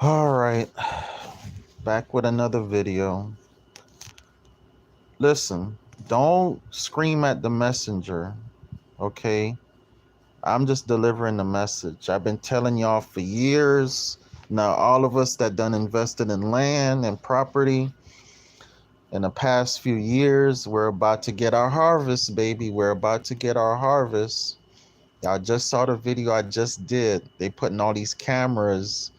All right, back with another video. Listen, don't scream at the messenger, okay? I'm just delivering the message. I've been telling y'all for years. Now, all of us that done invested in land and property in the past few years, we're about to get our harvest, baby. We're about to get our harvest. Y'all just saw the video I just did. They putting all these cameras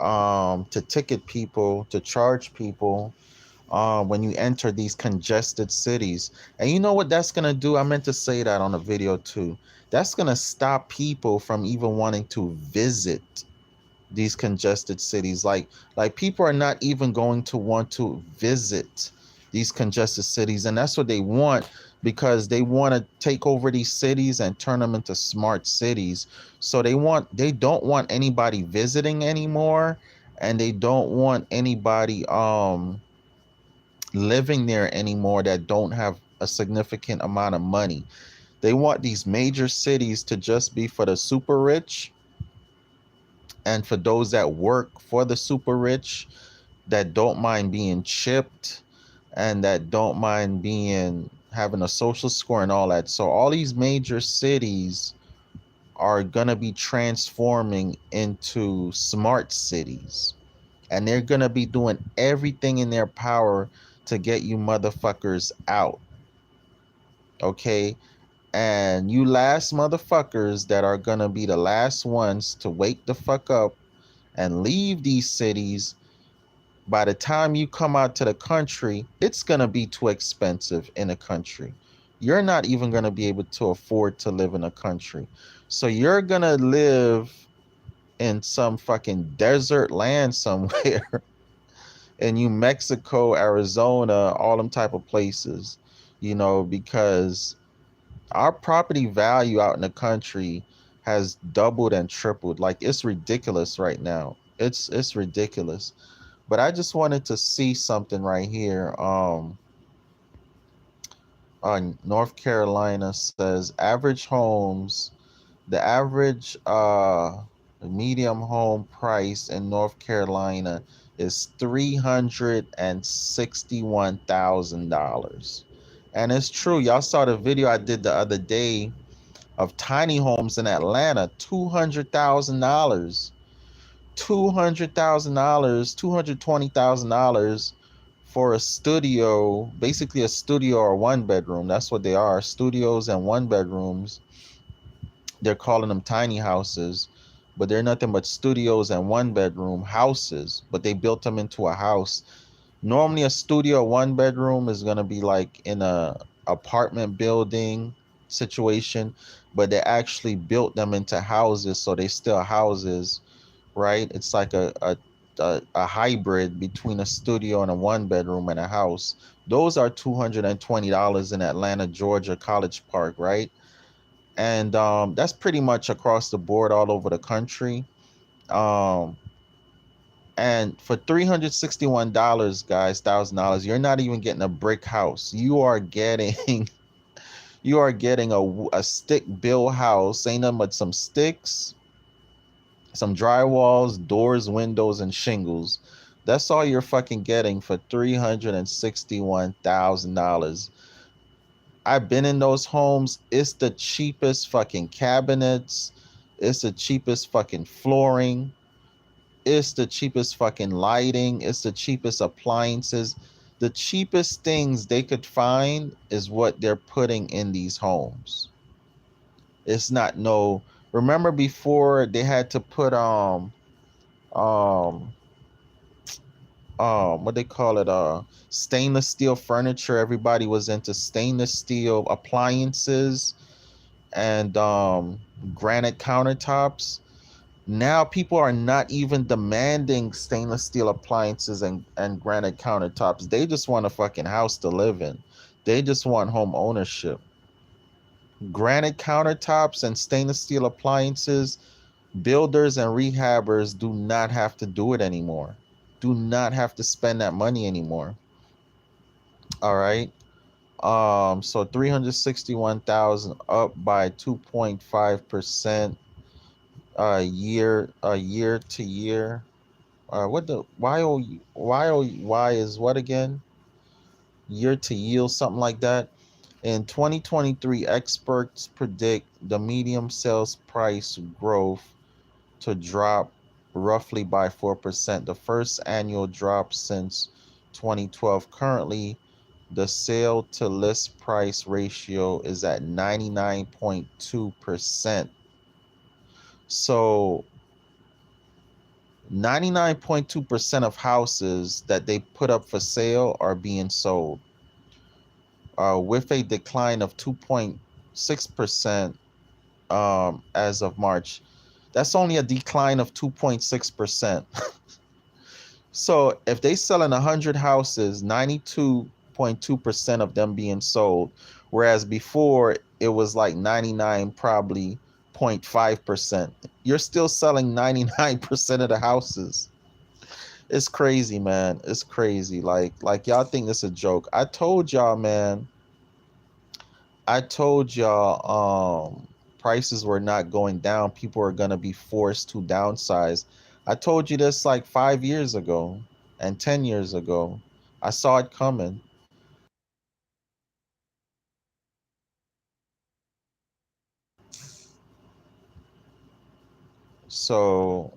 to ticket people, to charge people when you enter these congested cities. And you know what that's going to do? I meant to say that on the video too. That's going to stop people from even wanting to visit these congested cities. Like people are not even going to want to visit these congested cities, and that's what they want, because they want to take over these cities and turn them into smart cities. So they don't want anybody visiting anymore, and they don't want anybody living there anymore that don't have a significant amount of money. They want these major cities to just be for the super rich and for those that work for the super rich, that don't mind being chipped and that don't mind being having a social score and all that. So all these major cities are going to be transforming into smart cities, and they're going to be doing everything in their power to get you motherfuckers out. Okay? And you last motherfuckers that are going to be the last ones to wake the fuck up and leave these cities, by the time you come out to the country, it's going to be too expensive in a country. You're not even going to be able to afford to live in a country. So you're going to live in some fucking desert land somewhere in New Mexico, Arizona, all them type of places, because our property value out in the country has doubled and tripled. Like, it's ridiculous right now. It's ridiculous. But I just wanted to see something right here. North Carolina says average homes, the average medium home price in North Carolina is $361,000. And it's true. Y'all saw the video I did the other day of tiny homes in Atlanta, $200,000. $200,000, $220,000 for a studio, basically a studio or one bedroom. That's what they are, studios and one bedrooms. They're calling them tiny houses, but they're nothing but studios and one bedroom houses, but they built them into a house. Normally a studio one bedroom is going to be like in a apartment building situation, but they actually built them into houses, so they still houses, right? It's like a hybrid between a studio and a one bedroom and a house. Those are $220 in Atlanta, Georgia, College Park, right? And that's pretty much across the board all over the country. Um, and for $361, guys, $1,000, you're not even getting a brick house. You are getting you are getting a stick built house. Ain't nothing but some sticks, some drywalls, doors, windows, and shingles. That's all you're fucking getting for $361,000. I've been in those homes. It's the cheapest fucking cabinets. It's the cheapest fucking flooring. It's the cheapest fucking lighting. It's the cheapest appliances. The cheapest things they could find is what they're putting in these homes. It's not no. Remember before they had to put um what they call it, stainless steel furniture. Everybody was into stainless steel appliances and granite countertops. Now people are not even demanding stainless steel appliances and granite countertops. They just want a fucking house to live in. They just want home ownership. Granite countertops and stainless steel appliances, builders and rehabbers do not have to do it anymore. Do not have to spend that money anymore. All right. So 361,000 up by 2.5% year to year. What the y is what again? Year to yield, something like that. In 2023, experts predict the medium sales price growth to drop roughly by 4%, the first annual drop since 2012. Currently, the sale to list price ratio is at 99.2%. So 99.2% of houses that they put up for sale are being sold, with a decline of 2.6% as of March. That's only a decline of 2.6%. So if they selling 100 houses, 92.2% of them being sold, whereas before it was like 99 probably 0.5%. You're still selling 99% of the houses. It's crazy, man. It's crazy. Like y'all think this a joke. I told y'all, man. I told y'all prices were not going down. People are gonna be forced to downsize. I told you this like 5 years ago and 10 years ago. I saw it coming. So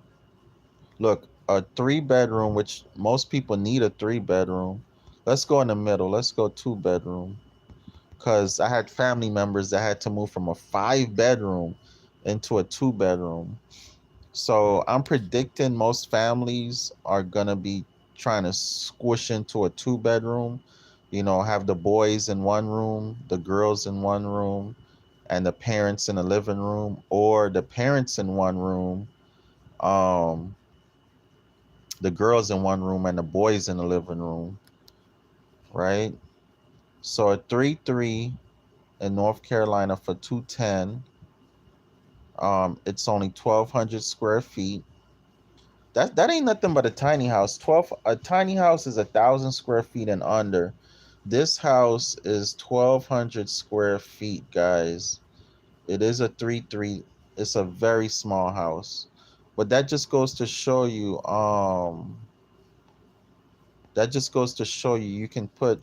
look, a 3 bedroom, which most people need a 3 bedroom. Let's go in the middle. Let's go 2 bedroom. Because I had family members that had to move from a 5 bedroom into a 2 bedroom. So I'm predicting most families are gonna be trying to squish into a 2 bedroom, have the boys in one room, the girls in one room, and the parents in the living room, or the parents in one room, um, the girls in one room, and the boys in the living room, right? So a 3-3 in North Carolina for 210. It's only 1,200 square feet. That ain't nothing but a tiny house. A tiny house is 1,000 square feet and under. This house is 1,200 square feet, guys. It is a 3-3. It's a very small house, but that just goes to show you. That just goes to show you you can put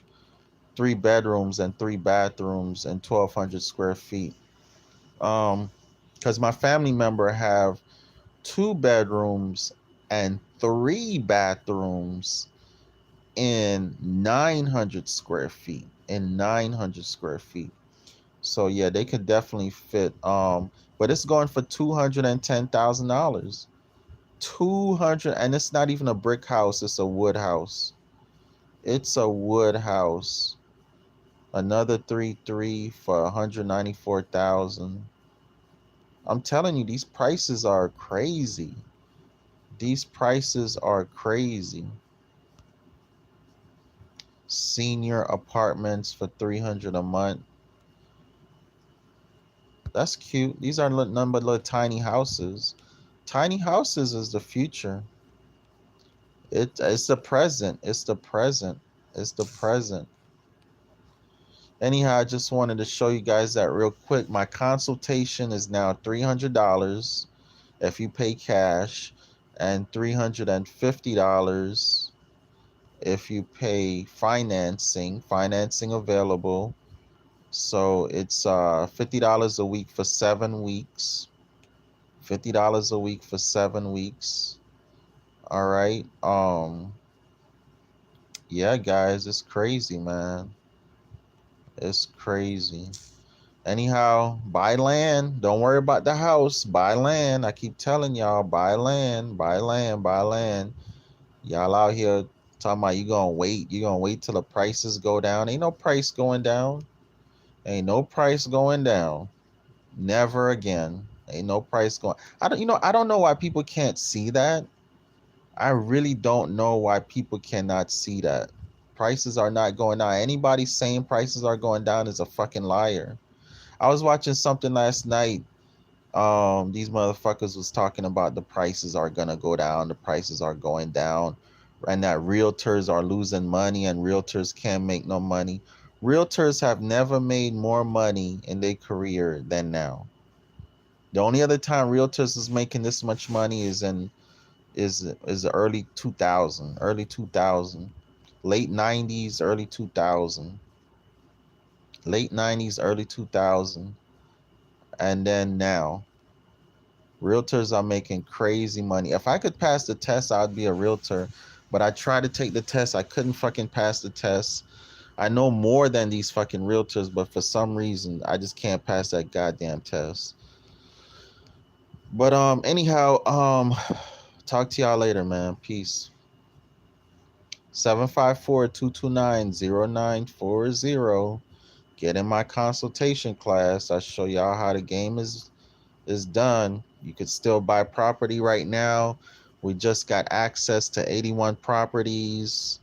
3 bedrooms and 3 bathrooms in 1,200 square feet. Because my family member have 2 bedrooms and 3 bathrooms in 900 square feet. In 900 square feet. So yeah, they could definitely fit. But it's going for $210,000. 200, and it's not even a brick house. It's a wood house. It's a wood house. Another 3-3 for 194,000. I'm telling you, these prices are crazy. These prices are crazy. Senior apartments for 300 a month. That's cute. These are none but little tiny houses. Tiny houses is the future. It's the present. It's the present. It's the present. Anyhow, I just wanted to show you guys that real quick. My consultation is now $300 if you pay cash, and $350 if you pay financing. Financing available. So it's $50 a week for 7 weeks. $50 a week for 7 weeks. All right. Yeah, guys, it's crazy, man. It's crazy. Anyhow, buy land. Don't worry about the house. Buy land. I keep telling y'all, buy land, buy land, buy land. Y'all out here talking about you gonna wait till the prices go down. Ain't no price going down. Ain't no price going down. Never again. Ain't no price going. I don't know why people can't see that. I really don't know why people cannot see that. Prices are not going down. Anybody saying prices are going down is a fucking liar. I was watching something last night. These motherfuckers was talking about the prices are gonna go down, the prices are going down, and that realtors are losing money and realtors can't make no money. Realtors have never made more money in their career than now. The only other time realtors is making this much money is the early 2000, late 90s, early 2000, late 90s, early 2000, and then now. Realtors are making crazy money. If I could pass the test, I'd be a realtor. But I tried to take the test. I couldn't fucking pass the test. I know more than these fucking realtors, but for some reason, I just can't pass that goddamn test. But anyhow, talk to y'all later, man. Peace. 754-229-0940. Get in my consultation class. I show y'all how the game is done. You could still buy property right now. We just got access to 81 properties,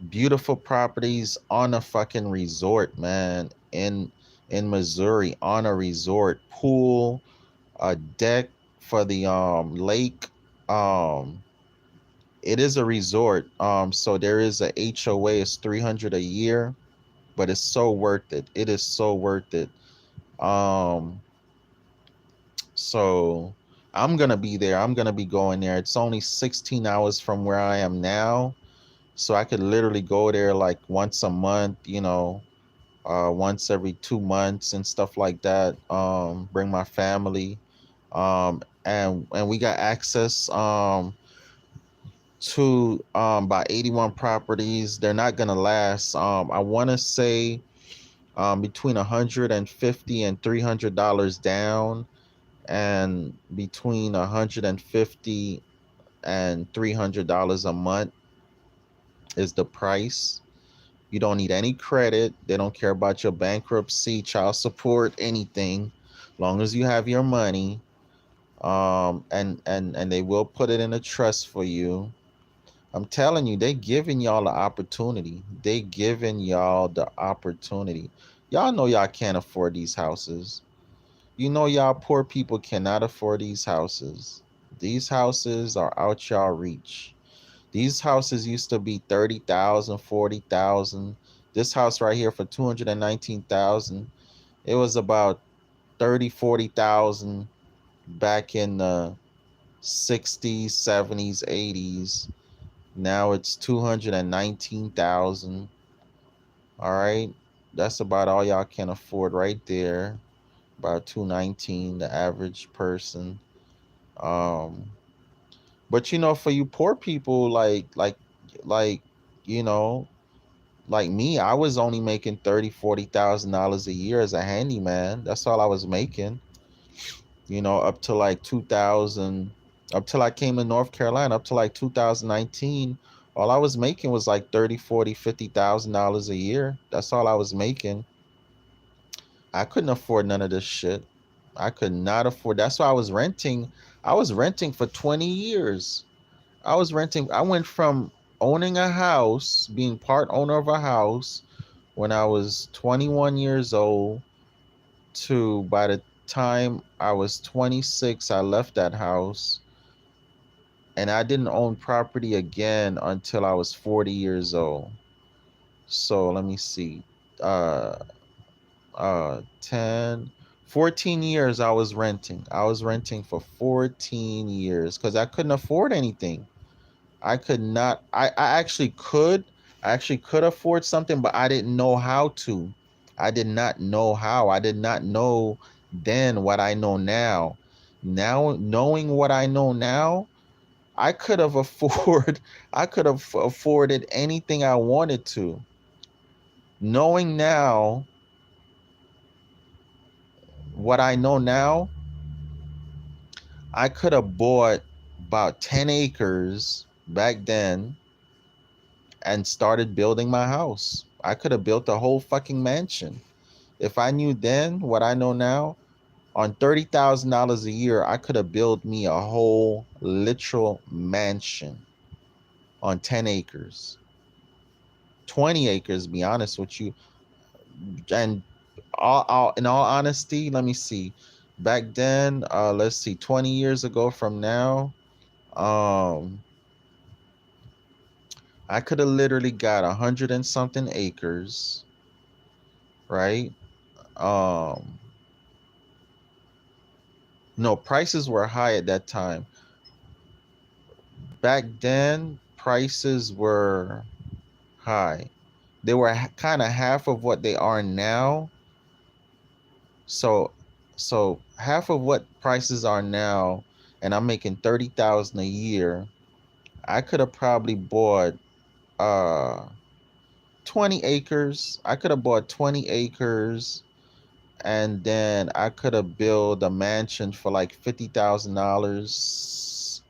beautiful properties on a fucking resort, man. In Missouri, on a resort, pool, a deck for the lake. Um it is a resort. So there is a HOA, it's 300 a year, but it's so worth it. It is so worth it. Um So I'm gonna be there. I'm gonna be going there. It's only 16 hours from where I am now. So I could literally go there like once a month, once every 2 months and stuff like that. Bring my family. And we got access to about 81 properties. They're not gonna last. I wanna say between 150 and $300 down, and between 150 and $300 a month is the price. You don't need any credit. They don't care about your bankruptcy, child support, anything, long as you have your money. And they will put it in a trust for you. I'm telling you, they giving y'all the opportunity. They giving y'all the opportunity. Y'all know y'all can't afford these houses. You know y'all poor people cannot afford these houses. These houses are out y'all reach. These houses used to be 30,000, 40,000. This house right here for 219,000. It was about 30, 40,000 back in the 60s, 70s, 80s. Now it's 219,000. All right. That's about all y'all can afford right there. About 219, the average person. Um, but for you poor people, like, you know, like me, I was only making 30, $40,000 a year as a handyman. That's all I was making, up to like 2000, up till I came to North Carolina, up to like 2019. All I was making was like 30, 40, $50,000 a year. That's all I was making. I couldn't afford none of this shit. I could not afford. That's why I was renting. I was renting for 20 years. I was renting. I went from owning a house, being part owner of a house when I was 21 years old, to by the time I was 26, I left that house, and I didn't own property again until I was 40 years old. So let me see. Uh 10, 14 years I was renting. I was renting for 14 years because I couldn't afford anything. I could not. I actually could afford something, but I didn't know how to. I did not know how. I did not know then what I know now. Now, knowing what I know now, I could have I could have afforded anything I wanted to. Knowing now what I know now, I could have bought about 10 acres back then and started building my house. I could have built a whole fucking mansion. If I knew then what I know now, on $30,000 a year, I could have built me a whole literal mansion on 10 acres, 20 acres, be honest with you. And in all honesty, let me see. Back then, let's see, 20 years ago from now, um, I could have literally got 100 and something acres, right? Um, no, prices were high at that time. back then prices were high. They were kind of half of what they are now. So half of what prices are now, and I'm making 30,000 a year. I could have probably bought uh 20 acres. I could have bought 20 acres, and then I could have built a mansion for like $50,000.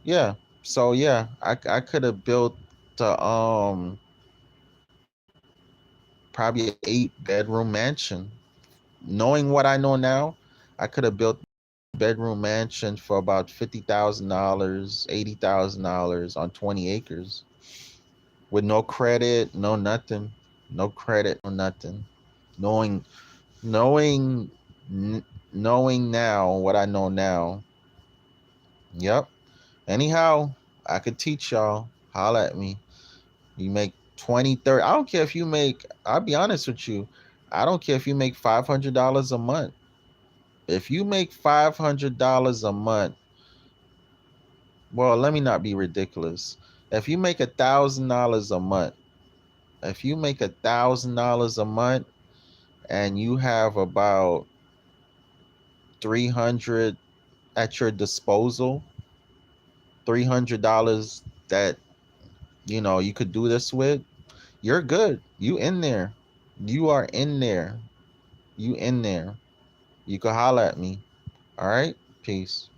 Yeah. So yeah, I could have built the probably an 8-bedroom mansion. Knowing what I know now, I could have built a bedroom mansion for about $50,000, $80,000 on 20 acres with no credit, no nothing, no credit, no nothing. Knowing, knowing, knowing now what I know now. Yep. Anyhow, I could teach y'all. Holla at me. You make 20, 30. I don't care if you make, I'll be honest with you. I don't care if you make $500 a month. If you make $500 a month, well, let me not be ridiculous. If you make $1,000 a month, if you make $1,000 a month and you have about 300 at your disposal, $300 that you could do this with, you're good. You in there. You are in there. You in there. You can holler at me. All right? Peace.